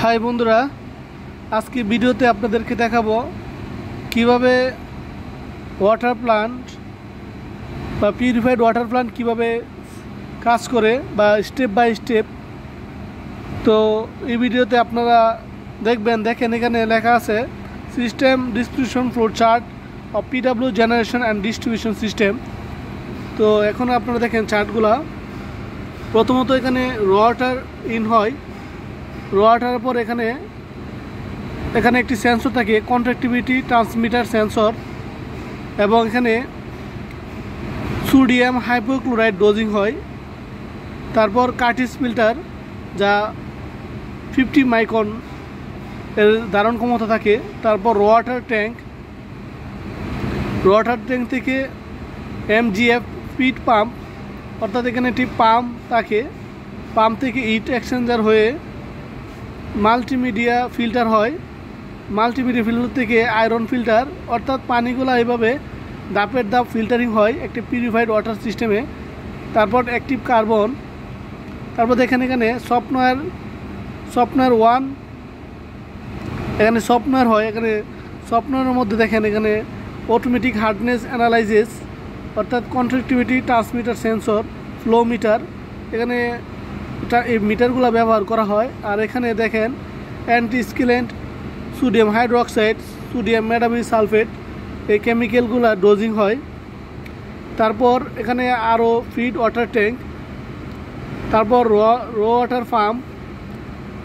High বন্ধুরা, আজকে ভিডিওতে আপনাদেরকে দেখাবো কিভাবে ওয়াটার প্লান্ট বা পিউরিফাইড ওয়াটার প্লান্ট কিভাবে কাজ করে বা স্টেপ বাই স্টেপ। তো এই ভিডিওতে আপনারা দেখেন এখানে লেখা আছে system distribution flow chart of PW generation and distribution system. তো এখন আপনারা দেখেন চার্টগুলা। প্রথমত এখানে র ওয়াটার ইন হয়, র ওয়াটারের পর এখানে একটি সেন্সর থাকে, কন্ট্রাক্টিভিটি ট্রান্সমিটার সেন্সর, এবং এখানে সোডিয়াম হাইপোক্লোরাইড ডোজিং হয়। তারপর কার্টিস ফিল্টার যা 50 মাইক্রন এর ধারণ ক্ষমতা থাকে। তারপর ওয়াটার ট্যাঙ্ক থেকে MGF ফিড পাম্প, অর্থাৎ এখানে একটি পাম্প থাকে, পাম্প থেকে হিট এক্সচেঞ্জার হয়ে মাল্টিমিডিয়া ফিল্টার হয়, মাল্টিমিডিয়া ফিল্টার থেকে আয়রন ফিল্টার, অর্থাৎ পানিগুলো এইভাবে ধাপের ধাপ ফিল্টারিং হয় একটি পিউরিফাইড ওয়াটার সিস্টেমে। তারপর অ্যাক্টিভ কার্বন। তারপর দেখেন এখানে সফটওয়্যার 1, এখানে সফটওয়্যার হয়। এখানে সফটওয়্যারের মধ্যে দেখেন এখানে অটোমেটিক হার্ডনেস অ্যানালাইসিস, অর্থাৎ কন্ট্রাক্টিভিটি ট্রান্সমিটার সেন্সর, ফ্লো মিটার, এখানে এই মিটারগুলো ব্যবহার করা হয়। আর এখানে দেখেন অ্যান্টি স্কিলেন্ট, সোডিয়াম হাইড্রোক্সাইড, সোডিয়াম মেটাবিসালফেট, এই কেমিক্যালগুলো ডোজিং হয়। তারপর এখানে আরও ফিড ওয়াটার ট্যাঙ্ক, তারপর র water pump,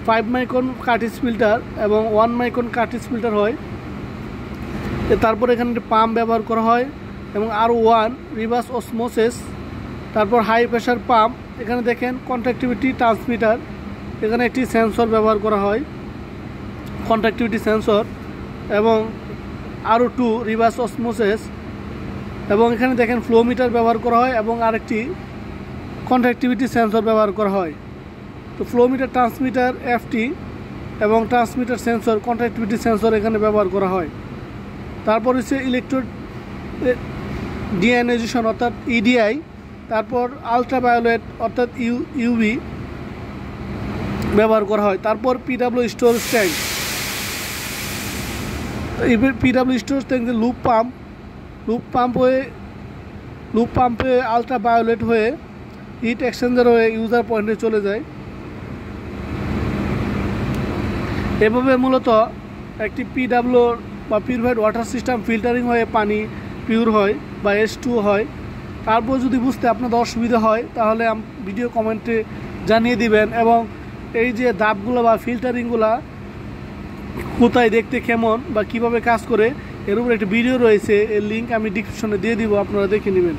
5 micron Curtis filter এবং 1 মাইক্রন কার্টিস ফিল্টার হয়। তারপর এখানে পাম্প ব্যবহার করা হয় এবং আরও 1 রিভার্স অসমোসিস। তারপর হাই প্রেশার পাম্প, এখানে দেখেন কন্ট্রাক্টিভিটি ট্রান্সমিটার, এখানে একটি সেন্সর ব্যবহার করা হয়, কন্ট্রাক্টিভিটি সেন্সর, এবং আরও 2 রিভার্স অসমোসিস, এবং এখানে দেখেন ফ্লো মিটার ব্যবহার করা হয় এবং আরেকটি কন্ট্রাক্টিভিটি সেন্সর ব্যবহার করা হয়। তো ফ্লো মিটার, ট্রান্সমিটার FT এবং ট্রান্সমিটার সেন্সর, কন্ট্রাক্টিভিটি সেন্সর এখানে ব্যবহার করা হয়। তারপর হচ্ছে ইলেকট্রো ডিআয়োনাইজেশন অর্থাৎ EDI, তারপর আলট্রাভায়োলেট অর্থাৎ UV ব্যবহার করা হয়। তারপর PW storage tank, PW storage ট্যাঙ্কে লুপ পাম্পে আলট্রাভায়োলেট হয়ে হিট এক্সচেঞ্জার হয়ে ইউজার পয়েন্টে চলে যায়। এভাবে মূলত একটি PW বা পিউরিফাইড ওয়াটার সিস্টেম ফিল্টারিং হয়ে পানি পিওর হয় বা H2 হয়। তারপর যদি বুঝতে আপনাদের অসুবিধা হয় তাহলে ভিডিও কমেন্টে জানিয়ে দিবেন, এবং এই যে ধাপগুলো বা ফিল্টারিংগুলো কোথায় দেখতে কেমন বা কিভাবে কাজ করে এর উপর একটা ভিডিও রয়েছে, এর লিঙ্ক আমি ডিসক্রিপশনে দিয়ে দিব, আপনারা দেখে নেবেন।